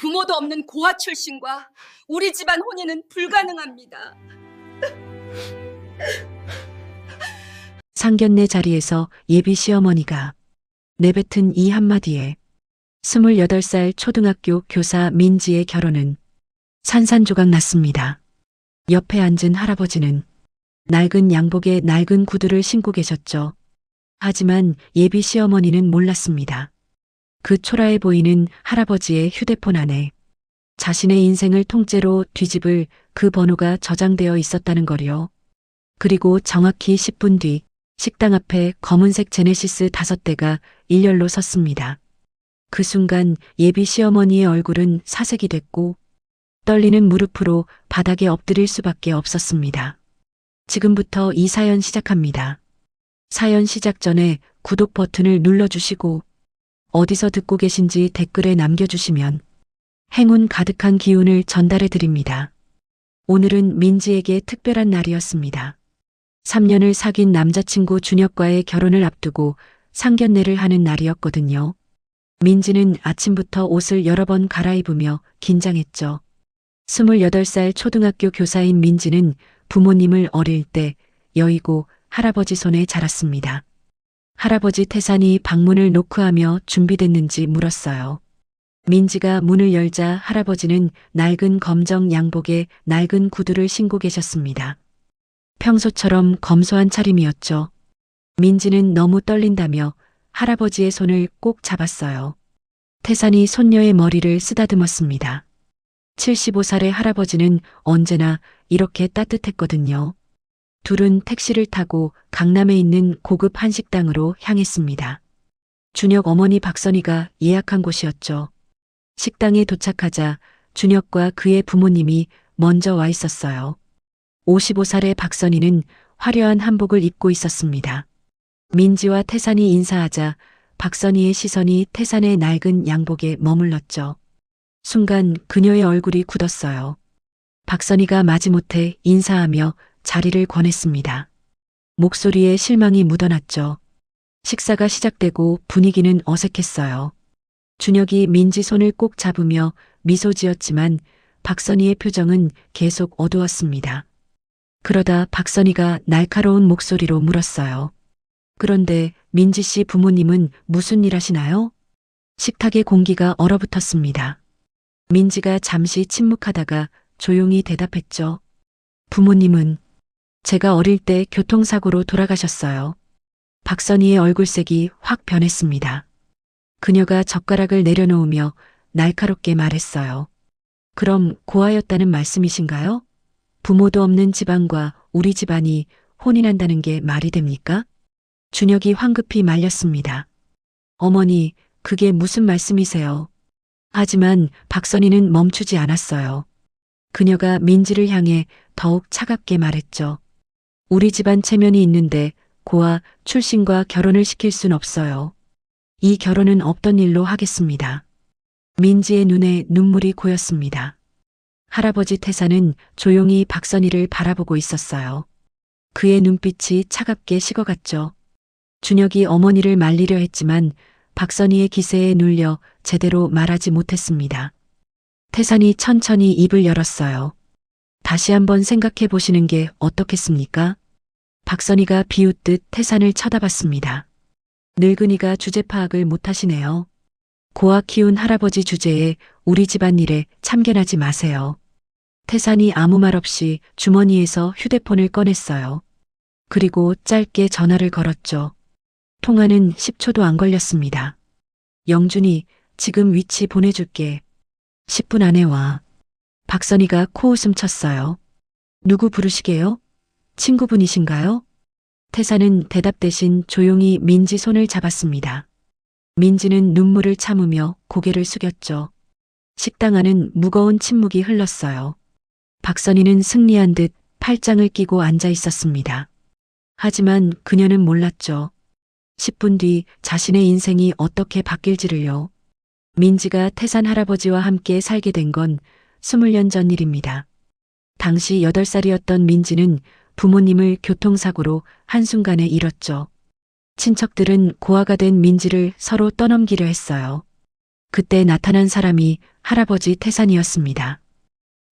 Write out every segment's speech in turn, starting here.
부모도 없는 고아 출신과 우리 집안 혼인은 불가능합니다. 상견례 자리에서 예비 시어머니가 내뱉은 이 한마디에 28살 초등학교 교사 민지의 결혼은 산산조각 났습니다. 옆에 앉은 할아버지는 낡은 양복에 낡은 구두를 신고 계셨죠. 하지만 예비 시어머니는 몰랐습니다. 그 초라해 보이는 할아버지의 휴대폰 안에 자신의 인생을 통째로 뒤집을 그 번호가 저장되어 있었다는 거요. 그리고 정확히 10분 뒤 식당 앞에 검은색 제네시스 5대가 일렬로 섰습니다. 그 순간 예비 시어머니의 얼굴은 사색이 됐고 떨리는 무릎으로 바닥에 엎드릴 수밖에 없었습니다. 지금부터 이 사연 시작합니다. 사연 시작 전에 구독 버튼을 눌러주시고 어디서 듣고 계신지 댓글에 남겨주시면 행운 가득한 기운을 전달해 드립니다. 오늘은 민지에게 특별한 날이었습니다. 3년을 사귄 남자친구 준혁과의 결혼을 앞두고 상견례를 하는 날이었거든요. 민지는 아침부터 옷을 여러 번 갈아입으며 긴장했죠. 28살 초등학교 교사인 민지는 부모님을 어릴 때 여의고 할아버지 손에 자랐습니다. 할아버지 태산이 방문을 노크하며 준비됐는지 물었어요. 민지가 문을 열자 할아버지는 낡은 검정 양복에 낡은 구두를 신고 계셨습니다. 평소처럼 검소한 차림이었죠. 민지는 너무 떨린다며 할아버지의 손을 꼭 잡았어요. 태산이 손녀의 머리를 쓰다듬었습니다. 75살의 할아버지는 언제나 이렇게 따뜻했거든요. 둘은 택시를 타고 강남에 있는 고급 한식당으로 향했습니다. 준혁 어머니 박선희가 예약한 곳이었죠. 식당에 도착하자 준혁과 그의 부모님이 먼저 와 있었어요. 55살의 박선희는 화려한 한복을 입고 있었습니다. 민지와 태산이 인사하자 박선희의 시선이 태산의 낡은 양복에 머물렀죠. 순간 그녀의 얼굴이 굳었어요. 박선희가 마지못해 인사하며 자리를 권했습니다. 목소리에 실망이 묻어났죠. 식사가 시작되고 분위기는 어색했어요. 준혁이 민지 손을 꼭 잡으며 미소 지었지만 박선희의 표정은 계속 어두웠습니다. 그러다 박선희가 날카로운 목소리로 물었어요. 그런데 민지 씨 부모님은 무슨 일 하시나요? 식탁의 공기가 얼어붙었습니다. 민지가 잠시 침묵하다가 조용히 대답했죠. 부모님은 제가 어릴 때 교통사고로 돌아가셨어요. 박선희의 얼굴색이 확 변했습니다. 그녀가 젓가락을 내려놓으며 날카롭게 말했어요. 그럼 고아였다는 말씀이신가요? 부모도 없는 집안과 우리 집안이 혼인한다는 게 말이 됩니까? 준혁이 황급히 말렸습니다. 어머니, 그게 무슨 말씀이세요? 하지만 박선희는 멈추지 않았어요. 그녀가 민지를 향해 더욱 차갑게 말했죠. 우리 집안 체면이 있는데 고아 출신과 결혼을 시킬 순 없어요. 이 결혼은 없던 일로 하겠습니다. 민지의 눈에 눈물이 고였습니다. 할아버지 태산은 조용히 박선희를 바라보고 있었어요. 그의 눈빛이 차갑게 식어갔죠. 준혁이 어머니를 말리려 했지만 박선희의 기세에 눌려 제대로 말하지 못했습니다. 태산이 천천히 입을 열었어요. 다시 한번 생각해 보시는 게 어떻겠습니까? 박선희가 비웃듯 태산을 쳐다봤습니다. 늙은이가 주제 파악을 못하시네요. 고아 키운 할아버지 주제에 우리 집안일에 참견하지 마세요. 태산이 아무 말 없이 주머니에서 휴대폰을 꺼냈어요. 그리고 짧게 전화를 걸었죠. 통화는 10초도 안 걸렸습니다. 영준이, 지금 위치 보내줄게. 10분 안에 와. 박선희가 코웃음 쳤어요. 누구 부르시게요? 친구분이신가요? 태산은 대답 대신 조용히 민지 손을 잡았습니다. 민지는 눈물을 참으며 고개를 숙였죠. 식당 안은 무거운 침묵이 흘렀어요. 박선희는 승리한 듯 팔짱을 끼고 앉아 있었습니다. 하지만 그녀는 몰랐죠. 10분 뒤 자신의 인생이 어떻게 바뀔지를요. 민지가 태산 할아버지와 함께 살게 된 건 20년 전 일입니다. 당시 8살이었던 민지는 부모님을 교통사고로 한순간에 잃었죠. 친척들은 고아가 된 민지를 서로 떠넘기려 했어요. 그때 나타난 사람이 할아버지 태산이었습니다.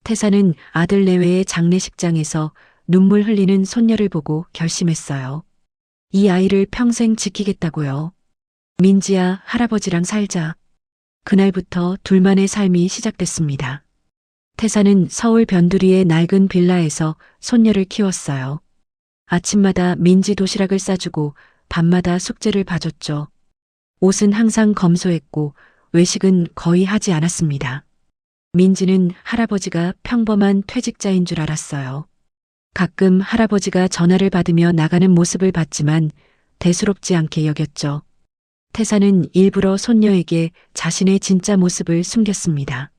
태산은 아들 내외의 장례식장에서 눈물 흘리는 손녀를 보고 결심했어요. 이 아이를 평생 지키겠다고요. 민지야, 할아버지랑 살자. 그날부터 둘만의 삶이 시작됐습니다. 태산은 서울 변두리의 낡은 빌라에서 손녀를 키웠어요. 아침마다 민지 도시락을 싸주고 밤마다 숙제를 봐줬죠. 옷은 항상 검소했고 외식은 거의 하지 않았습니다. 민지는 할아버지가 평범한 퇴직자인 줄 알았어요. 가끔 할아버지가 전화를 받으며 나가는 모습을 봤지만 대수롭지 않게 여겼죠. 태사는 일부러 손녀에게 자신의 진짜 모습을 숨겼습니다.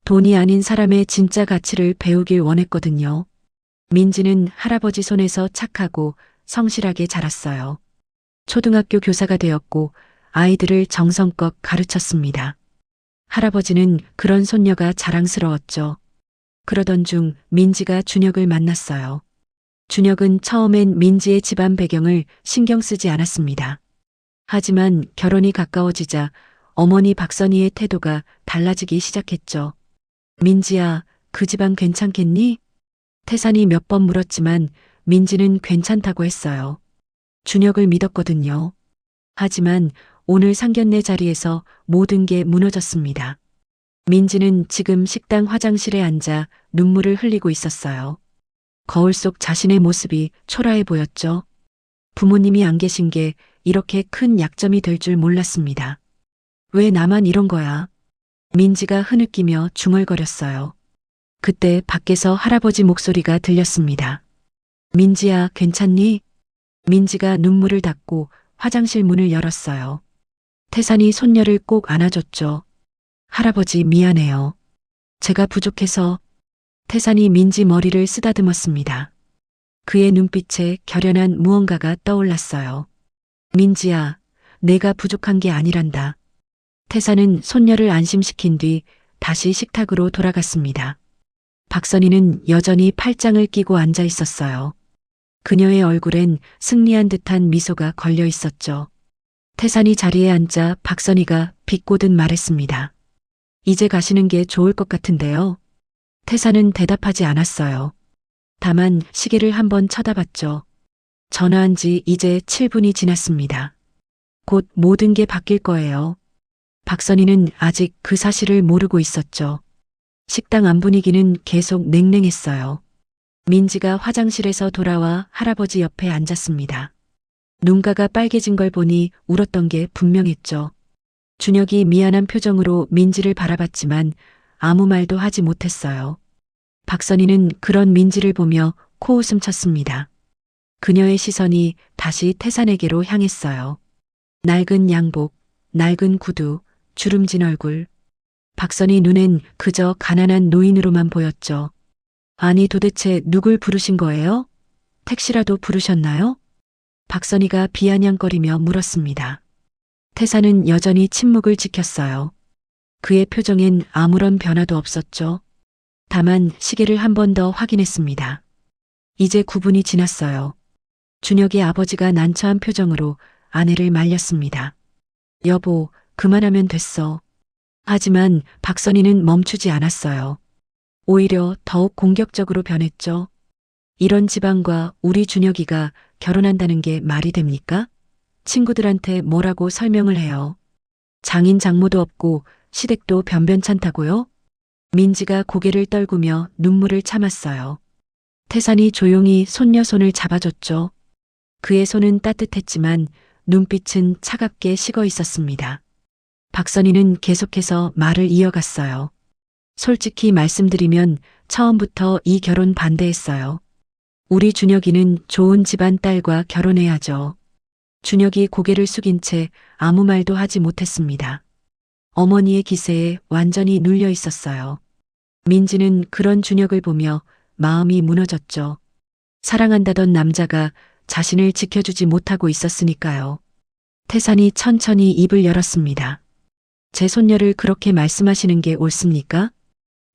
돈이 아닌 사람의 진짜 가치를 배우길 원했거든요. 민지는 할아버지 손에서 착하고 성실하게 자랐어요. 초등학교 교사가 되었고 아이들을 정성껏 가르쳤습니다. 할아버지는 그런 손녀가 자랑스러웠죠. 그러던 중 민지가 준혁을 만났어요. 준혁은 처음엔 민지의 집안 배경을 신경 쓰지 않았습니다. 하지만 결혼이 가까워지자 어머니 박선희의 태도가 달라지기 시작했죠. 민지야, 그 집안 괜찮겠니? 태산이 몇 번 물었지만 민지는 괜찮다고 했어요. 준혁을 믿었거든요. 하지만 오늘 상견례 자리에서 모든 게 무너졌습니다. 민지는 지금 식당 화장실에 앉아 눈물을 흘리고 있었어요. 거울 속 자신의 모습이 초라해 보였죠. 부모님이 안 계신 게 이렇게 큰 약점이 될 줄 몰랐습니다. 왜 나만 이런 거야? 민지가 흐느끼며 중얼거렸어요. 그때 밖에서 할아버지 목소리가 들렸습니다. 민지야, 괜찮니? 민지가 눈물을 닦고 화장실 문을 열었어요. 태산이 손녀를 꼭 안아줬죠. 할아버지 미안해요. 제가 부족해서. 태산이 민지 머리를 쓰다듬었습니다. 그의 눈빛에 결연한 무언가가 떠올랐어요. 민지야, 내가 부족한 게 아니란다. 태산은 손녀를 안심시킨 뒤 다시 식탁으로 돌아갔습니다. 박선희는 여전히 팔짱을 끼고 앉아 있었어요. 그녀의 얼굴엔 승리한 듯한 미소가 걸려 있었죠. 태산이 자리에 앉자 박선희가 비꼬듯 말했습니다. 이제 가시는 게 좋을 것 같은데요. 태산은 대답하지 않았어요. 다만 시계를 한번 쳐다봤죠. 전화한 지 이제 7분이 지났습니다. 곧 모든 게 바뀔 거예요. 박선희는 아직 그 사실을 모르고 있었죠. 식당 안 분위기는 계속 냉랭했어요. 민지가 화장실에서 돌아와 할아버지 옆에 앉았습니다. 눈가가 빨개진 걸 보니 울었던 게 분명했죠. 준혁이 미안한 표정으로 민지를 바라봤지만 아무 말도 하지 못했어요. 박선희는 그런 민지를 보며 코웃음 쳤습니다. 그녀의 시선이 다시 태산에게로 향했어요. 낡은 양복, 낡은 구두, 주름진 얼굴. 박선희 눈엔 그저 가난한 노인으로만 보였죠. 아니 도대체 누굴 부르신 거예요? 택시라도 부르셨나요? 박선희가 비아냥거리며 물었습니다. 태산은 여전히 침묵을 지켰어요. 그의 표정엔 아무런 변화도 없었죠. 다만 시계를 한 번 더 확인했습니다. 이제 9분이 지났어요. 준혁의 아버지가 난처한 표정으로 아내를 말렸습니다. 여보, 그만하면 됐어. 하지만 박선희는 멈추지 않았어요. 오히려 더욱 공격적으로 변했죠. 이런 집안과 우리 준혁이가 결혼한다는 게 말이 됩니까? 친구들한테 뭐라고 설명을 해요. 장인 장모도 없고 시댁도 변변찮다고요? 민지가 고개를 떨구며 눈물을 참았어요. 태산이 조용히 손녀 손을 잡아줬죠. 그의 손은 따뜻했지만 눈빛은 차갑게 식어 있었습니다. 박선희는 계속해서 말을 이어갔어요. 솔직히 말씀드리면 처음부터 이 결혼 반대했어요. 우리 준혁이는 좋은 집안 딸과 결혼해야죠. 준혁이 고개를 숙인 채 아무 말도 하지 못했습니다. 어머니의 기세에 완전히 눌려 있었어요. 민지는 그런 준혁을 보며 마음이 무너졌죠. 사랑한다던 남자가 자신을 지켜주지 못하고 있었으니까요. 태산이 천천히 입을 열었습니다. 제 손녀를 그렇게 말씀하시는 게 옳습니까?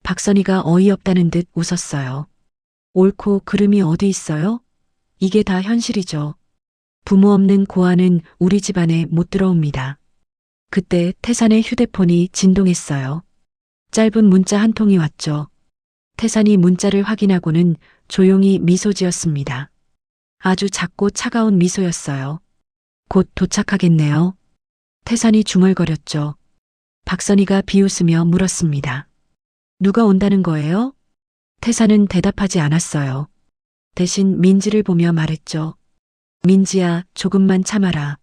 박선희가 어이없다는 듯 웃었어요. 옳고 그름이 어디 있어요? 이게 다 현실이죠. 부모 없는 고아는 우리 집안에 못 들어옵니다. 그때 태산의 휴대폰이 진동했어요. 짧은 문자 한 통이 왔죠. 태산이 문자를 확인하고는 조용히 미소 지었습니다. 아주 작고 차가운 미소였어요. 곧 도착하겠네요. 태산이 중얼거렸죠. 박선희가 비웃으며 물었습니다. 누가 온다는 거예요? 태산은 대답하지 않았어요. 대신 민지를 보며 말했죠. 민지야, 조금만 참아라.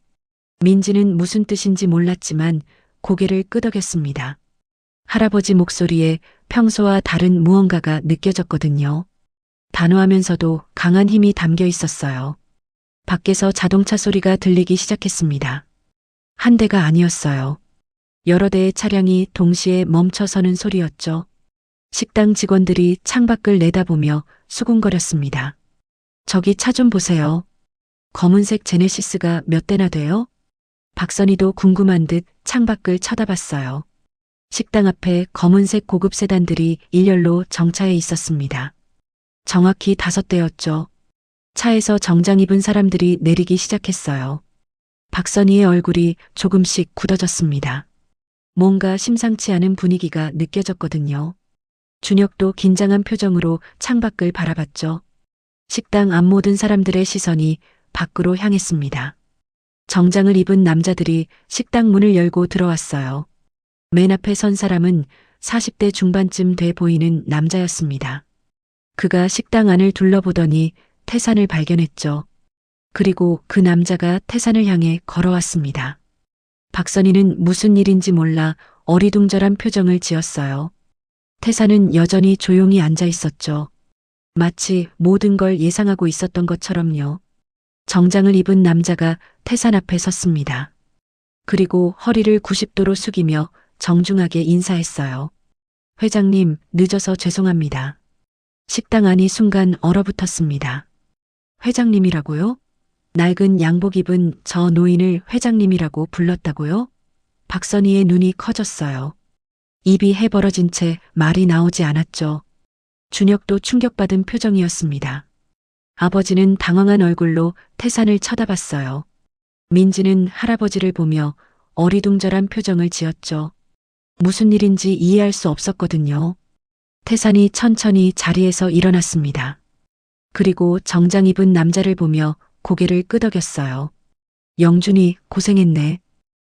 민지는 무슨 뜻인지 몰랐지만 고개를 끄덕였습니다. 할아버지 목소리에 평소와 다른 무언가가 느껴졌거든요. 단호하면서도 강한 힘이 담겨 있었어요. 밖에서 자동차 소리가 들리기 시작했습니다. 한 대가 아니었어요. 여러 대의 차량이 동시에 멈춰서는 소리였죠. 식당 직원들이 창밖을 내다보며 수군거렸습니다. 저기 차 좀 보세요. 검은색 제네시스가 몇 대나 돼요? 박선희도 궁금한 듯 창밖을 쳐다봤어요. 식당 앞에 검은색 고급 세단들이 일렬로 정차해 있었습니다. 정확히 5대였죠. 차에서 정장 입은 사람들이 내리기 시작했어요. 박선희의 얼굴이 조금씩 굳어졌습니다. 뭔가 심상치 않은 분위기가 느껴졌거든요. 준혁도 긴장한 표정으로 창밖을 바라봤죠. 식당 앞 모든 사람들의 시선이 밖으로 향했습니다. 정장을 입은 남자들이 식당 문을 열고 들어왔어요. 맨 앞에 선 사람은 40대 중반쯤 돼 보이는 남자였습니다. 그가 식당 안을 둘러보더니 태산을 발견했죠. 그리고 그 남자가 태산을 향해 걸어왔습니다. 박선희는 무슨 일인지 몰라 어리둥절한 표정을 지었어요. 태산은 여전히 조용히 앉아 있었죠. 마치 모든 걸 예상하고 있었던 것처럼요. 정장을 입은 남자가 태산 앞에 섰습니다. 그리고 허리를 90도로 숙이며 정중하게 인사했어요. 회장님, 늦어서 죄송합니다. 식당 안이 순간 얼어붙었습니다. 회장님이라고요? 낡은 양복 입은 저 노인을 회장님이라고 불렀다고요? 박선희의 눈이 커졌어요. 입이 해벌어진 채 말이 나오지 않았죠. 준혁도 충격받은 표정이었습니다. 아버지는 당황한 얼굴로 태산을 쳐다봤어요. 민지는 할아버지를 보며 어리둥절한 표정을 지었죠. 무슨 일인지 이해할 수 없었거든요. 태산이 천천히 자리에서 일어났습니다. 그리고 정장 입은 남자를 보며 고개를 끄덕였어요. 영준이 고생했네.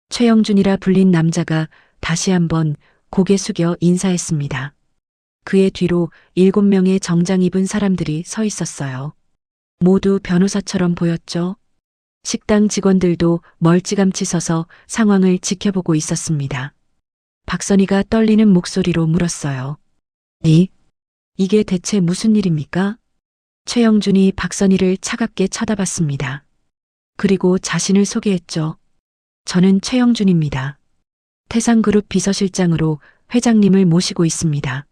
최영준이라 불린 남자가 다시 한번 고개 숙여 인사했습니다. 그의 뒤로 7명의 정장 입은 사람들이 서 있었어요. 모두 변호사처럼 보였죠. 식당 직원들도 멀찌감치 서서 상황을 지켜보고 있었습니다. 박선희가 떨리는 목소리로 물었어요. 이게 대체 무슨 일입니까? 최영준이 박선희를 차갑게 쳐다봤습니다. 그리고 자신을 소개했죠. 저는 최영준입니다. 태상그룹 비서실장으로 회장님을 모시고 있습니다.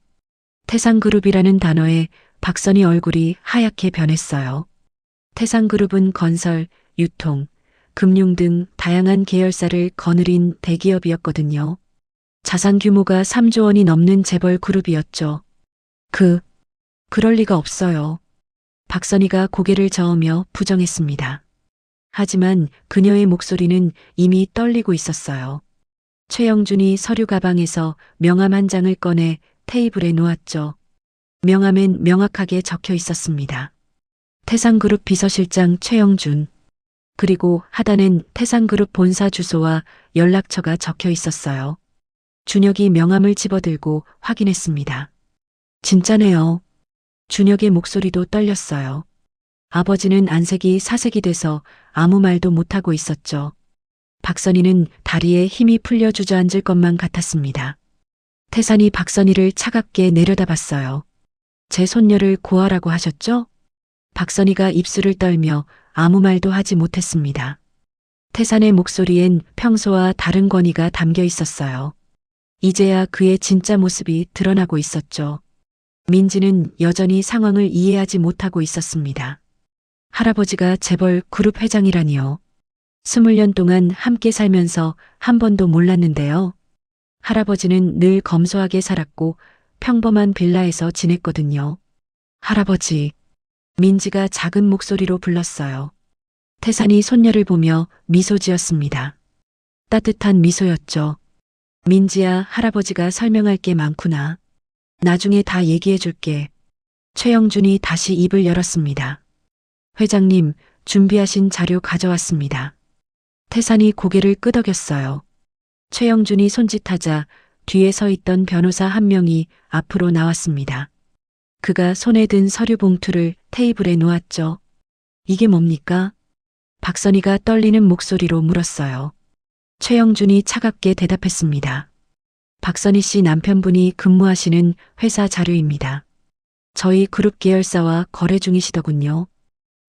태상그룹이라는 단어에 박선희 얼굴이 하얗게 변했어요. 태상그룹은 건설, 유통, 금융 등 다양한 계열사를 거느린 대기업이었거든요. 자산 규모가 3조 원이 넘는 재벌 그룹이었죠. 그럴 리가 없어요. 박선희가 고개를 저으며 부정했습니다. 하지만 그녀의 목소리는 이미 떨리고 있었어요. 최영준이 서류 가방에서 명함 한 장을 꺼내 테이블에 놓았죠. 명함엔 명확하게 적혀 있었습니다. 태상그룹 비서실장 최영준. 그리고 하단엔 태상그룹 본사 주소와 연락처가 적혀 있었어요. 준혁이 명함을 집어들고 확인했습니다. 진짜네요. 준혁의 목소리도 떨렸어요. 아버지는 안색이 사색이 돼서 아무 말도 못하고 있었죠. 박선희는 다리에 힘이 풀려 주저앉을 것만 같았습니다. 태산이 박선희를 차갑게 내려다봤어요. 제 손녀를 고아라고 하셨죠? 박선희가 입술을 떨며 아무 말도 하지 못했습니다. 태산의 목소리엔 평소와 다른 권위가 담겨 있었어요. 이제야 그의 진짜 모습이 드러나고 있었죠. 민지는 여전히 상황을 이해하지 못하고 있었습니다. 할아버지가 재벌 그룹 회장이라니요. 20년 동안 함께 살면서 한 번도 몰랐는데요. 할아버지는 늘 검소하게 살았고 평범한 빌라에서 지냈거든요. 할아버지. 민지가 작은 목소리로 불렀어요. 태산이 손녀를 보며 미소 지었습니다. 따뜻한 미소였죠. 민지야, 할아버지가 설명할 게 많구나. 나중에 다 얘기해 줄게. 최영준이 다시 입을 열었습니다. 회장님, 준비하신 자료 가져왔습니다. 태산이 고개를 끄덕였어요. 최영준이 손짓하자 뒤에 서 있던 변호사 한 명이 앞으로 나왔습니다. 그가 손에 든 서류 봉투를 테이블에 놓았죠. 이게 뭡니까? 박선희가 떨리는 목소리로 물었어요. 최영준이 차갑게 대답했습니다. 박선희 씨 남편분이 근무하시는 회사 자료입니다. 저희 그룹 계열사와 거래 중이시더군요.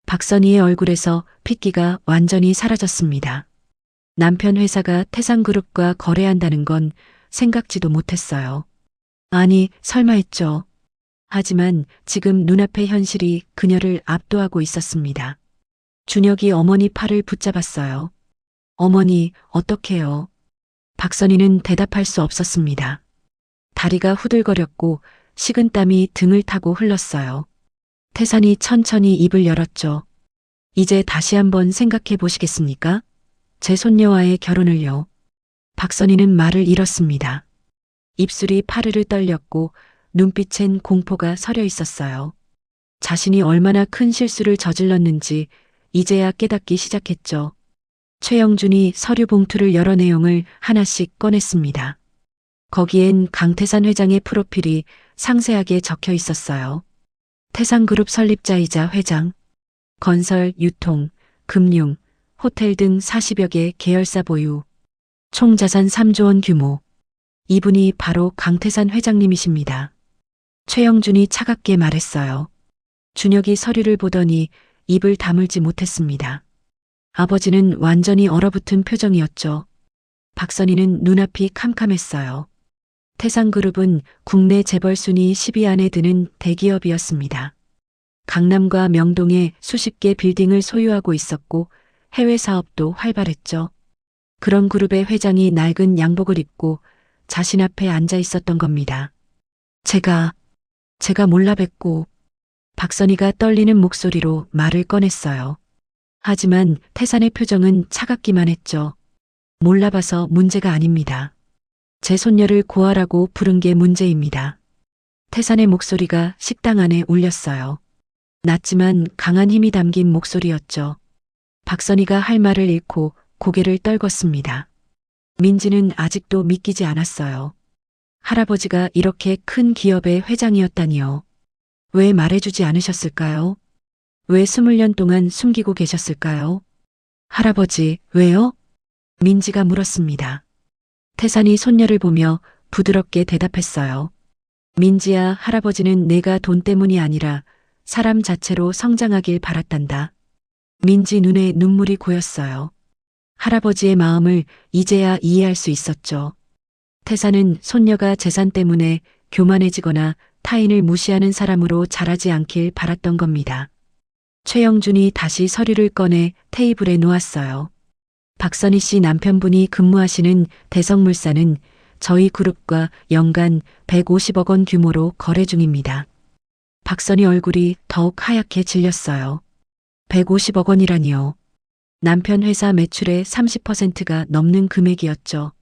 박선희의 얼굴에서 핏기가 완전히 사라졌습니다. 남편 회사가 태산그룹과 거래한다는 건 생각지도 못했어요. 아니, 설마 했죠. 하지만 지금 눈앞의 현실이 그녀를 압도하고 있었습니다. 준혁이 어머니 팔을 붙잡았어요. 어머니, 어떡해요? 박선희는 대답할 수 없었습니다. 다리가 후들거렸고 식은땀이 등을 타고 흘렀어요. 태산이 천천히 입을 열었죠. 이제 다시 한번 생각해 보시겠습니까? 제 손녀와의 결혼을요. 박선희는 말을 잃었습니다. 입술이 파르르 떨렸고 눈빛엔 공포가 서려 있었어요. 자신이 얼마나 큰 실수를 저질렀는지 이제야 깨닫기 시작했죠. 최영준이 서류 봉투를 열어 내용을 하나씩 꺼냈습니다. 거기엔 강태산 회장의 프로필이 상세하게 적혀 있었어요. 태산그룹 설립자이자 회장, 건설, 유통, 금융, 호텔 등 40여 개 계열사 보유, 총 자산 3조 원 규모. 이분이 바로 강태산 회장님이십니다. 최영준이 차갑게 말했어요. 준혁이 서류를 보더니 입을 다물지 못했습니다. 아버지는 완전히 얼어붙은 표정이었죠. 박선희는 눈앞이 캄캄했어요. 태산그룹은 국내 재벌 순위 10위 안에 드는 대기업이었습니다. 강남과 명동에 수십 개 빌딩을 소유하고 있었고 해외 사업도 활발했죠. 그런 그룹의 회장이 낡은 양복을 입고 자신 앞에 앉아 있었던 겁니다. 제가 몰라 뵙고. 박선희가 떨리는 목소리로 말을 꺼냈어요. 하지만 태산의 표정은 차갑기만 했죠. 몰라봐서 문제가 아닙니다. 제 손녀를 고아라고 부른 게 문제입니다. 태산의 목소리가 식당 안에 울렸어요. 낮지만 강한 힘이 담긴 목소리였죠. 박선희가 할 말을 잃고 고개를 떨궜습니다. 민지는 아직도 믿기지 않았어요. 할아버지가 이렇게 큰 기업의 회장이었다니요. 왜 말해주지 않으셨을까요? 왜 20년 동안 숨기고 계셨을까요? 할아버지, 왜요? 민지가 물었습니다. 태산이 손녀를 보며 부드럽게 대답했어요. 민지야, 할아버지는 내가 돈 때문이 아니라 사람 자체로 성장하길 바랐단다. 민지 눈에 눈물이 고였어요. 할아버지의 마음을 이제야 이해할 수 있었죠. 태산은 손녀가 재산 때문에 교만해지거나 타인을 무시하는 사람으로 자라지 않길 바랐던 겁니다. 최영준이 다시 서류를 꺼내 테이블에 놓았어요. 박선희 씨 남편분이 근무하시는 대성물산은 저희 그룹과 연간 150억 원 규모로 거래 중입니다. 박선희 얼굴이 더욱 하얗게 질렸어요. 150억 원이라니요. 남편 회사 매출의 30%가 넘는 금액이었죠.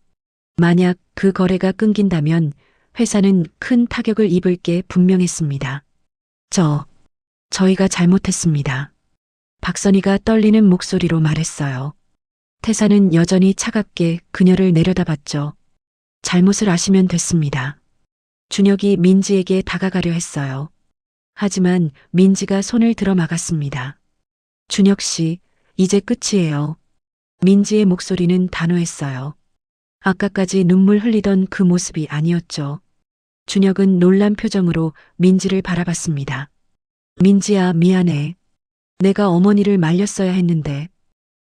만약 그 거래가 끊긴다면 회사는 큰 타격을 입을 게 분명했습니다. 저희가 잘못했습니다. 박선희가 떨리는 목소리로 말했어요. 태산은 여전히 차갑게 그녀를 내려다봤죠. 잘못을 아시면 됐습니다. 준혁이 민지에게 다가가려 했어요. 하지만 민지가 손을 들어 막았습니다. 준혁 씨, 이제 끝이에요. 민지의 목소리는 단호했어요. 아까까지 눈물 흘리던 그 모습이 아니었죠. 준혁은 놀란 표정으로 민지를 바라봤습니다. 민지야, 미안해. 내가 어머니를 말렸어야 했는데.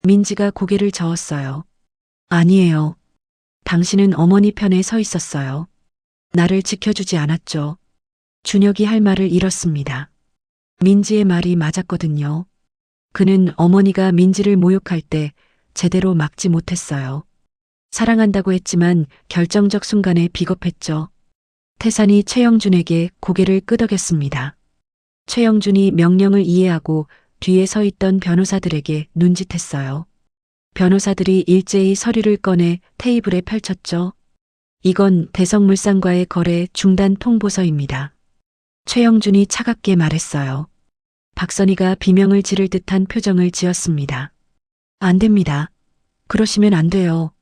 민지가 고개를 저었어요. 아니에요. 당신은 어머니 편에 서 있었어요. 나를 지켜주지 않았죠. 준혁이 할 말을 잃었습니다. 민지의 말이 맞았거든요. 그는 어머니가 민지를 모욕할 때 제대로 막지 못했어요. 사랑한다고 했지만 결정적 순간에 비겁했죠. 태산이 최영준에게 고개를 끄덕였습니다. 최영준이 명령을 이해하고 뒤에 서 있던 변호사들에게 눈짓했어요. 변호사들이 일제히 서류를 꺼내 테이블에 펼쳤죠. 이건 대성물산과의 거래 중단 통보서입니다. 최영준이 차갑게 말했어요. 박선희가 비명을 지를 듯한 표정을 지었습니다. 안 됩니다. 그러시면 안 돼요.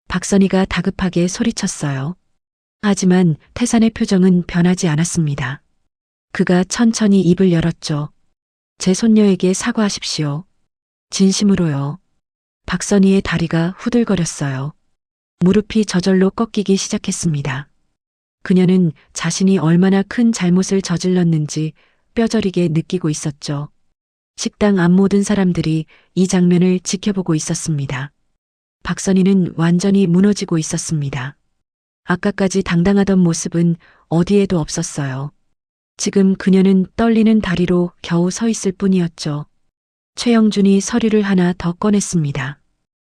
박선희가 다급하게 소리쳤어요. 하지만 태산의 표정은 변하지 않았습니다. 그가 천천히 입을 열었죠. 제 손녀에게 사과하십시오. 진심으로요. 박선희의 다리가 후들거렸어요. 무릎이 저절로 꺾이기 시작했습니다. 그녀는 자신이 얼마나 큰 잘못을 저질렀는지 뼈저리게 느끼고 있었죠. 식당 앞 모든 사람들이 이 장면을 지켜보고 있었습니다. 박선희는 완전히 무너지고 있었습니다. 아까까지 당당하던 모습은 어디에도 없었어요. 지금 그녀는 떨리는 다리로 겨우 서 있을 뿐이었죠. 최영준이 서류를 하나 더 꺼냈습니다.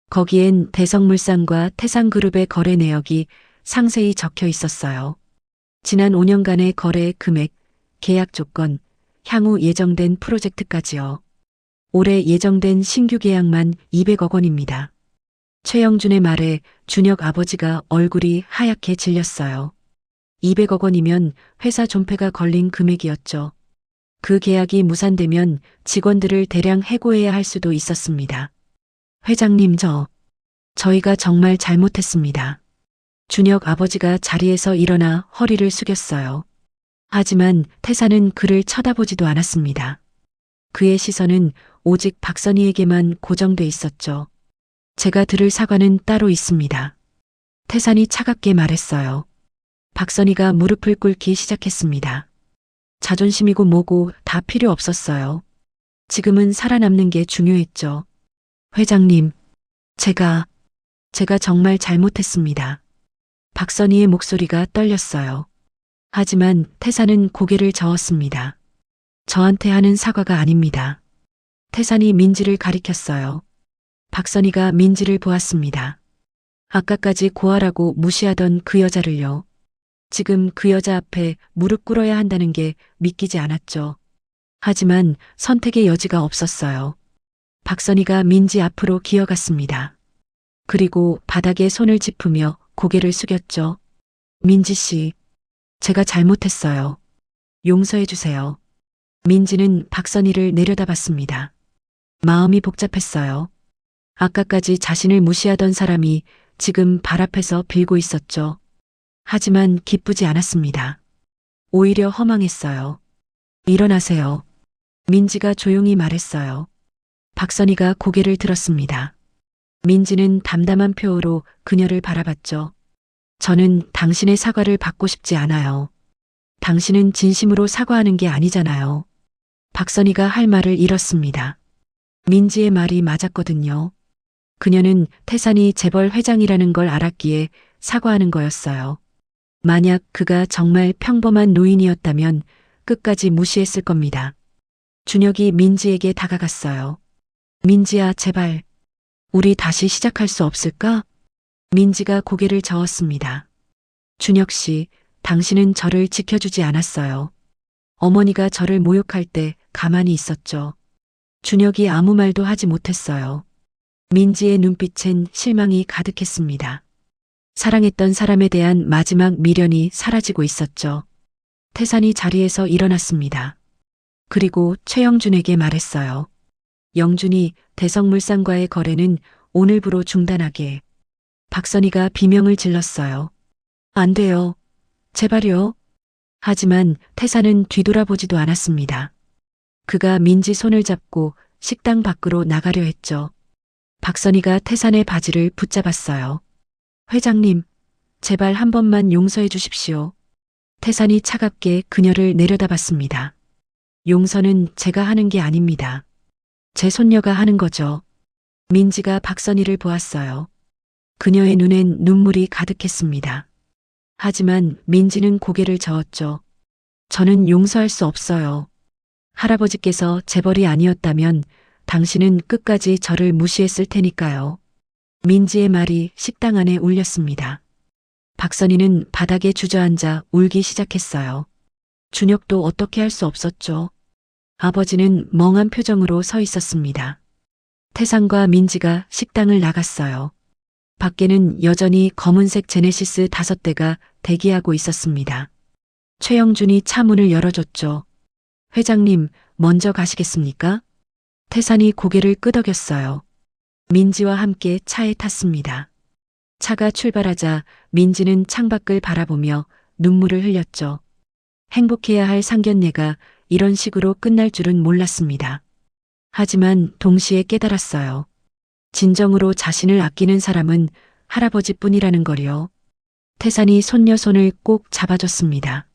거기엔 대성물산과 태산그룹의 거래 내역이 상세히 적혀 있었어요. 지난 5년간의 거래 금액, 계약 조건, 향후 예정된 프로젝트까지요. 올해 예정된 신규 계약만 200억 원입니다. 최영준의 말에 준혁 아버지가 얼굴이 하얗게 질렸어요. 200억 원이면 회사 존폐가 걸린 금액이었죠. 그 계약이 무산되면 직원들을 대량 해고해야 할 수도 있었습니다. 회장님, 저희가 정말 잘못했습니다. 준혁 아버지가 자리에서 일어나 허리를 숙였어요. 하지만 태산은 그를 쳐다보지도 않았습니다. 그의 시선은 오직 박선희에게만 고정돼 있었죠. 제가 들을 사과는 따로 있습니다. 태산이 차갑게 말했어요. 박선희가 무릎을 꿇기 시작했습니다. 자존심이고 뭐고 다 필요 없었어요. 지금은 살아남는 게 중요했죠. 회장님, 제가 정말 잘못했습니다. 박선희의 목소리가 떨렸어요. 하지만 태산은 고개를 저었습니다. 저한테 하는 사과가 아닙니다. 태산이 민지를 가리켰어요. 박선희가 민지를 보았습니다. 아까까지 고아라고 무시하던 그 여자를요. 지금 그 여자 앞에 무릎 꿇어야 한다는 게 믿기지 않았죠. 하지만 선택의 여지가 없었어요. 박선희가 민지 앞으로 기어갔습니다. 그리고 바닥에 손을 짚으며 고개를 숙였죠. 민지 씨, 제가 잘못했어요. 용서해 주세요. 민지는 박선희를 내려다봤습니다. 마음이 복잡했어요. 아까까지 자신을 무시하던 사람이 지금 발 앞에서 빌고 있었죠. 하지만 기쁘지 않았습니다. 오히려 허망했어요. 일어나세요. 민지가 조용히 말했어요. 박선희가 고개를 들었습니다. 민지는 담담한 표호로 그녀를 바라봤죠. 저는 당신의 사과를 받고 싶지 않아요. 당신은 진심으로 사과하는 게 아니잖아요. 박선희가 할 말을 잃었습니다. 민지의 말이 맞았거든요. 그녀는 태산이 재벌 회장이라는 걸 알았기에 사과하는 거였어요. 만약 그가 정말 평범한 노인이었다면 끝까지 무시했을 겁니다. 준혁이 민지에게 다가갔어요. 민지야, 제발. 우리 다시 시작할 수 없을까? 민지가 고개를 저었습니다. 준혁 씨, 당신은 저를 지켜주지 않았어요. 어머니가 저를 모욕할 때 가만히 있었죠. 준혁이 아무 말도 하지 못했어요. 민지의 눈빛엔 실망이 가득했습니다. 사랑했던 사람에 대한 마지막 미련이 사라지고 있었죠. 태산이 자리에서 일어났습니다. 그리고 최영준에게 말했어요. 영준이 대성물산과의 거래는 오늘부로 중단하게. 박선희가 비명을 질렀어요. 안 돼요. 제발요. 하지만 태산은 뒤돌아보지도 않았습니다. 그가 민지 손을 잡고 식당 밖으로 나가려 했죠. 박선희가 태산의 바지를 붙잡았어요. 회장님, 제발 한 번만 용서해 주십시오. 태산이 차갑게 그녀를 내려다봤습니다. 용서는 제가 하는 게 아닙니다. 제 손녀가 하는 거죠. 민지가 박선희를 보았어요. 그녀의 눈엔 눈물이 가득했습니다. 하지만 민지는 고개를 저었죠. 저는 용서할 수 없어요. 할아버지께서 재벌이 아니었다면 당신은 끝까지 저를 무시했을 테니까요. 민지의 말이 식당 안에 울렸습니다. 박선희는 바닥에 주저앉아 울기 시작했어요. 준혁도 어떻게 할 수 없었죠. 아버지는 멍한 표정으로 서 있었습니다. 태산과 민지가 식당을 나갔어요. 밖에는 여전히 검은색 제네시스 5대가 대기하고 있었습니다. 최영준이 차 문을 열어줬죠. 회장님, 먼저 가시겠습니까? 태산이 고개를 끄덕였어요. 민지와 함께 차에 탔습니다. 차가 출발하자 민지는 창밖을 바라보며 눈물을 흘렸죠. 행복해야 할 상견례가 이런 식으로 끝날 줄은 몰랐습니다. 하지만 동시에 깨달았어요. 진정으로 자신을 아끼는 사람은 할아버지뿐이라는 걸요. 태산이 손녀 손을 꼭 잡아줬습니다.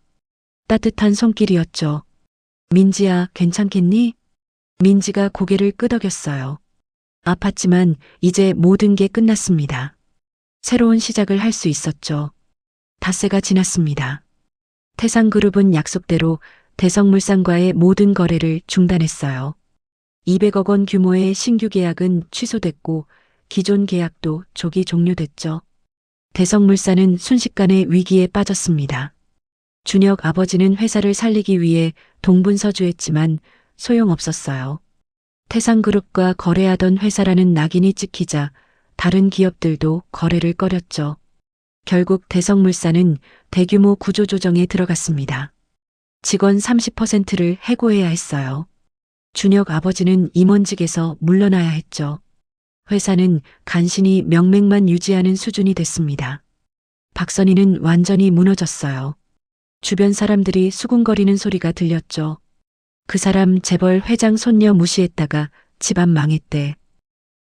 따뜻한 손길이었죠. 민지야, 괜찮겠니? 민지가 고개를 끄덕였어요. 아팠지만 이제 모든 게 끝났습니다. 새로운 시작을 할 수 있었죠. 닷새가 지났습니다. 태산그룹은 약속대로 대성물산과의 모든 거래를 중단했어요. 200억 원 규모의 신규 계약은 취소됐고 기존 계약도 조기 종료됐죠. 대성물산은 순식간에 위기에 빠졌습니다. 준혁 아버지는 회사를 살리기 위해 동분서주했지만 소용없었어요. 태산그룹과 거래하던 회사라는 낙인이 찍히자 다른 기업들도 거래를 꺼렸죠. 결국 대성물산은 대규모 구조조정에 들어갔습니다. 직원 30%를 해고해야 했어요. 준혁 아버지는 임원직에서 물러나야 했죠. 회사는 간신히 명맥만 유지하는 수준이 됐습니다. 박선희는 완전히 무너졌어요. 주변 사람들이 수군거리는 소리가 들렸죠. 그 사람 재벌 회장 손녀 무시했다가 집안 망했대.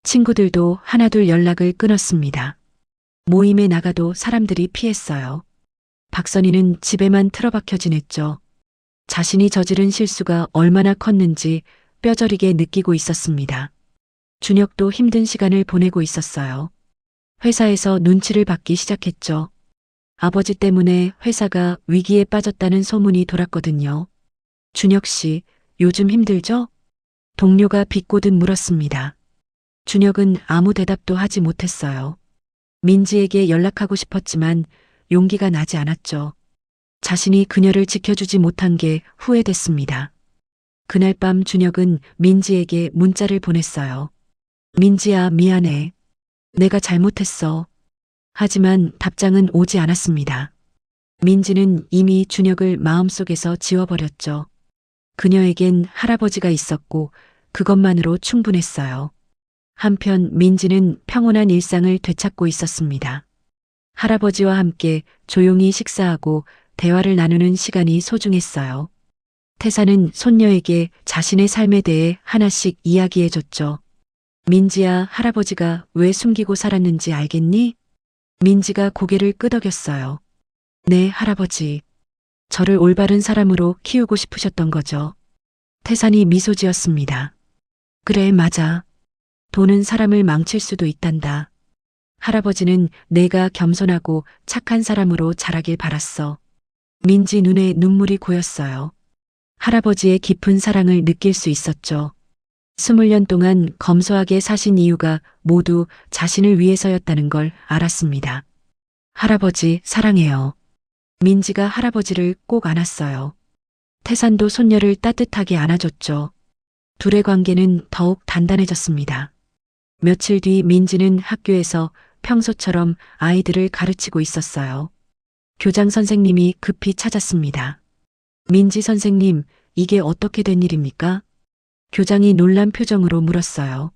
친구들도 하나둘 연락을 끊었습니다. 모임에 나가도 사람들이 피했어요. 박선희는 집에만 틀어박혀 지냈죠. 자신이 저지른 실수가 얼마나 컸는지 뼈저리게 느끼고 있었습니다. 준혁도 힘든 시간을 보내고 있었어요. 회사에서 눈치를 받기 시작했죠. 아버지 때문에 회사가 위기에 빠졌다는 소문이 돌았거든요. 준혁 씨, 요즘 힘들죠? 동료가 비꼬듯 물었습니다. 준혁은 아무 대답도 하지 못했어요. 민지에게 연락하고 싶었지만 용기가 나지 않았죠. 자신이 그녀를 지켜주지 못한 게 후회됐습니다. 그날 밤 준혁은 민지에게 문자를 보냈어요. 민지야, 미안해. 내가 잘못했어. 하지만 답장은 오지 않았습니다. 민지는 이미 준혁을 마음속에서 지워버렸죠. 그녀에겐 할아버지가 있었고 그것만으로 충분했어요. 한편 민지는 평온한 일상을 되찾고 있었습니다. 할아버지와 함께 조용히 식사하고 대화를 나누는 시간이 소중했어요. 태사는 손녀에게 자신의 삶에 대해 하나씩 이야기해줬죠. 민지야, 할아버지가 왜 숨기고 살았는지 알겠니? 민지가 고개를 끄덕였어요. 네, 할아버지. 저를 올바른 사람으로 키우고 싶으셨던 거죠. 태산이 미소 지었습니다. 그래, 맞아. 돈은 사람을 망칠 수도 있단다. 할아버지는 내가 겸손하고 착한 사람으로 자라길 바랐어. 민지 눈에 눈물이 고였어요. 할아버지의 깊은 사랑을 느낄 수 있었죠. 20년 동안 검소하게 사신 이유가 모두 자신을 위해서였다는 걸 알았습니다. 할아버지, 사랑해요. 민지가 할아버지를 꼭 안았어요. 태산도 손녀를 따뜻하게 안아줬죠. 둘의 관계는 더욱 단단해졌습니다. 며칠 뒤 민지는 학교에서 평소처럼 아이들을 가르치고 있었어요. 교장 선생님이 급히 찾았습니다. 민지 선생님, 이게 어떻게 된 일입니까? 교장이 놀란 표정으로 물었어요.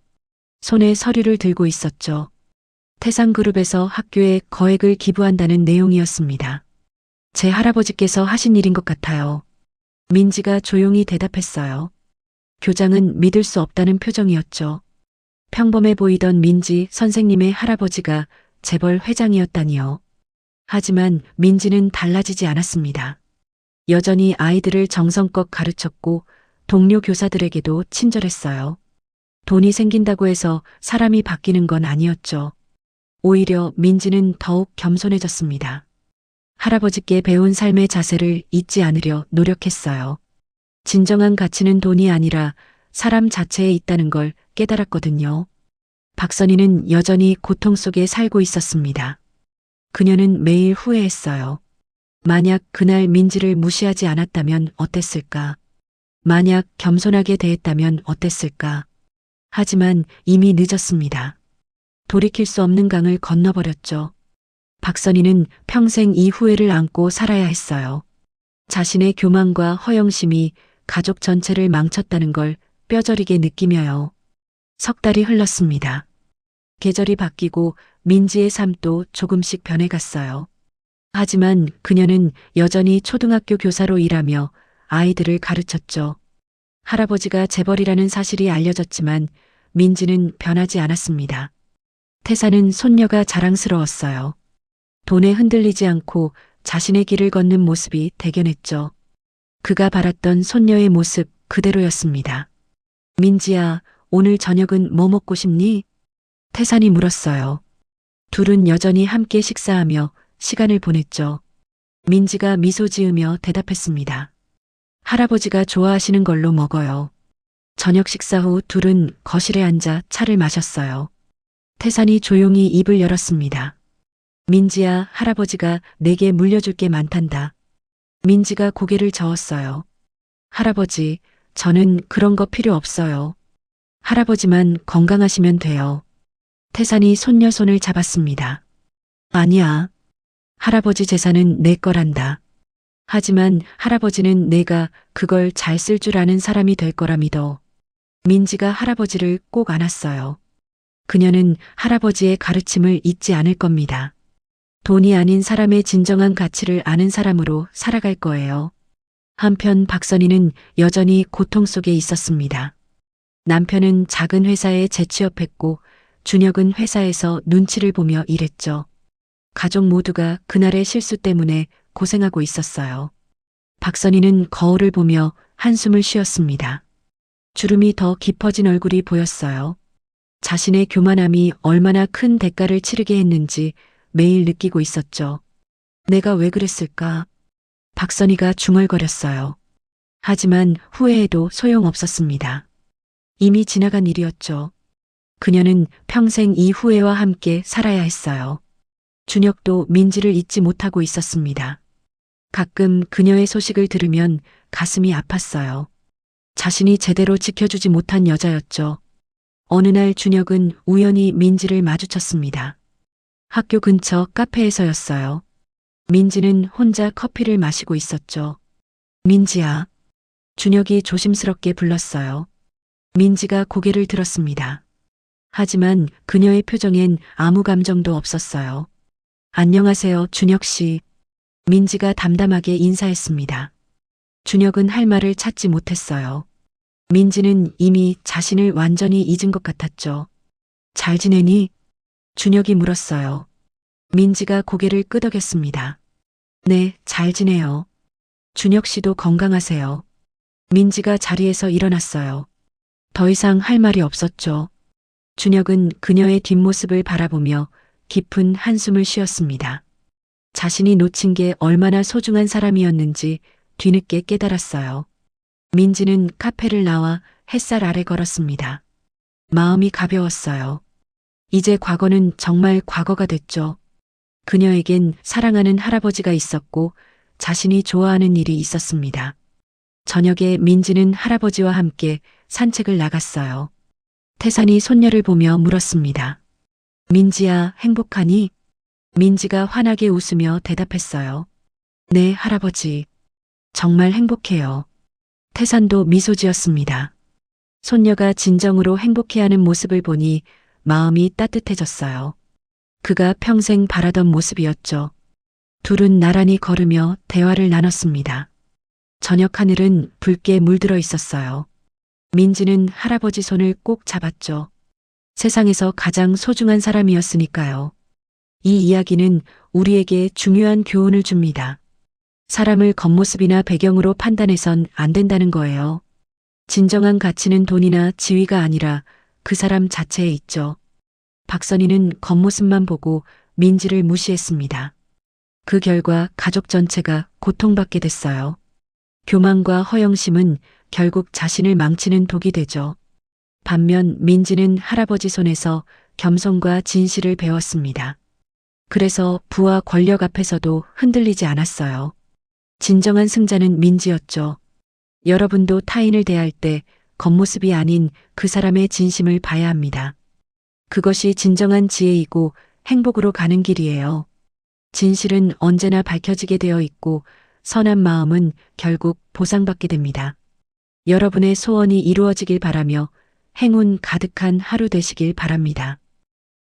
손에 서류를 들고 있었죠. 태산그룹에서 학교에 거액을 기부한다는 내용이었습니다. 제 할아버지께서 하신 일인 것 같아요. 민지가 조용히 대답했어요. 교장은 믿을 수 없다는 표정이었죠. 평범해 보이던 민지 선생님의 할아버지가 재벌 회장이었다니요. 하지만 민지는 달라지지 않았습니다. 여전히 아이들을 정성껏 가르쳤고 동료 교사들에게도 친절했어요. 돈이 생긴다고 해서 사람이 바뀌는 건 아니었죠. 오히려 민지는 더욱 겸손해졌습니다. 할아버지께 배운 삶의 자세를 잊지 않으려 노력했어요. 진정한 가치는 돈이 아니라 사람 자체에 있다는 걸 깨달았거든요. 박선희는 여전히 고통 속에 살고 있었습니다. 그녀는 매일 후회했어요. 만약 그날 민지를 무시하지 않았다면 어땠을까? 만약 겸손하게 대했다면 어땠을까? 하지만 이미 늦었습니다. 돌이킬 수 없는 강을 건너버렸죠. 박선희는 평생 이 후회를 안고 살아야 했어요. 자신의 교만과 허영심이 가족 전체를 망쳤다는 걸 뼈저리게 느끼며요. 석 달이 흘렀습니다. 계절이 바뀌고 민지의 삶도 조금씩 변해갔어요. 하지만 그녀는 여전히 초등학교 교사로 일하며 아이들을 가르쳤죠. 할아버지가 재벌이라는 사실이 알려졌지만 민지는 변하지 않았습니다. 태사는 손녀가 자랑스러웠어요. 돈에 흔들리지 않고 자신의 길을 걷는 모습이 대견했죠. 그가 바랐던 손녀의 모습 그대로였습니다. 민지야, 오늘 저녁은 뭐 먹고 싶니? 태산이 물었어요. 둘은 여전히 함께 식사하며 시간을 보냈죠. 민지가 미소 지으며 대답했습니다. 할아버지가 좋아하시는 걸로 먹어요. 저녁 식사 후 둘은 거실에 앉아 차를 마셨어요. 태산이 조용히 입을 열었습니다. 민지야, 할아버지가 내게 물려줄 게 많단다. 민지가 고개를 저었어요. 할아버지, 저는 그런 거 필요 없어요. 할아버지만 건강하시면 돼요. 태산이 손녀 손을 잡았습니다. 아니야. 할아버지 재산은 내 거란다. 하지만 할아버지는 내가 그걸 잘 쓸 줄 아는 사람이 될 거라 믿어. 민지가 할아버지를 꼭 안았어요. 그녀는 할아버지의 가르침을 잊지 않을 겁니다. 돈이 아닌 사람의 진정한 가치를 아는 사람으로 살아갈 거예요. 한편 박선희는 여전히 고통 속에 있었습니다. 남편은 작은 회사에 재취업했고 준혁은 회사에서 눈치를 보며 일했죠. 가족 모두가 그날의 실수 때문에 고생하고 있었어요. 박선희는 거울을 보며 한숨을 쉬었습니다. 주름이 더 깊어진 얼굴이 보였어요. 자신의 교만함이 얼마나 큰 대가를 치르게 했는지 매일 느끼고 있었죠. 내가 왜 그랬을까? 박선희가 중얼거렸어요. 하지만 후회해도 소용없었습니다. 이미 지나간 일이었죠. 그녀는 평생 이 후회와 함께 살아야 했어요. 준혁도 민지를 잊지 못하고 있었습니다. 가끔 그녀의 소식을 들으면 가슴이 아팠어요. 자신이 제대로 지켜주지 못한 여자였죠. 어느 날 준혁은 우연히 민지를 마주쳤습니다. 학교 근처 카페에서였어요. 민지는 혼자 커피를 마시고 있었죠. 민지야. 준혁이 조심스럽게 불렀어요. 민지가 고개를 들었습니다. 하지만 그녀의 표정엔 아무 감정도 없었어요. 안녕하세요, 준혁 씨. 민지가 담담하게 인사했습니다. 준혁은 할 말을 찾지 못했어요. 민지는 이미 자신을 완전히 잊은 것 같았죠. 잘 지내니? 준혁이 물었어요. 민지가 고개를 끄덕였습니다. 네, 잘 지내요. 준혁 씨도 건강하세요. 민지가 자리에서 일어났어요. 더 이상 할 말이 없었죠. 준혁은 그녀의 뒷모습을 바라보며 깊은 한숨을 쉬었습니다. 자신이 놓친 게 얼마나 소중한 사람이었는지 뒤늦게 깨달았어요. 민지는 카페를 나와 햇살 아래 걸었습니다. 마음이 가벼웠어요. 이제 과거는 정말 과거가 됐죠. 그녀에겐 사랑하는 할아버지가 있었고 자신이 좋아하는 일이 있었습니다. 저녁에 민지는 할아버지와 함께 산책을 나갔어요. 태산이 손녀를 보며 물었습니다. 민지야, 행복하니? 민지가 환하게 웃으며 대답했어요. 네, 할아버지. 정말 행복해요. 태산도 미소 지었습니다. 손녀가 진정으로 행복해하는 모습을 보니 마음이 따뜻해졌어요. 그가 평생 바라던 모습이었죠. 둘은 나란히 걸으며 대화를 나눴습니다. 저녁 하늘은 붉게 물들어 있었어요. 민지는 할아버지 손을 꼭 잡았죠. 세상에서 가장 소중한 사람이었으니까요. 이 이야기는 우리에게 중요한 교훈을 줍니다. 사람을 겉모습이나 배경으로 판단해선 안 된다는 거예요. 진정한 가치는 돈이나 지위가 아니라 그 사람 자체에 있죠. 박선희는 겉모습만 보고 민지를 무시했습니다. 그 결과 가족 전체가 고통받게 됐어요. 교만과 허영심은 결국 자신을 망치는 독이 되죠. 반면 민지는 할아버지 손에서 겸손과 진실을 배웠습니다. 그래서 부와 권력 앞에서도 흔들리지 않았어요. 진정한 승자는 민지였죠. 여러분도 타인을 대할 때 겉모습이 아닌 그 사람의 진심을 봐야 합니다. 그것이 진정한 지혜이고 행복으로 가는 길이에요. 진실은 언제나 밝혀지게 되어 있고 선한 마음은 결국 보상받게 됩니다. 여러분의 소원이 이루어지길 바라며 행운 가득한 하루 되시길 바랍니다.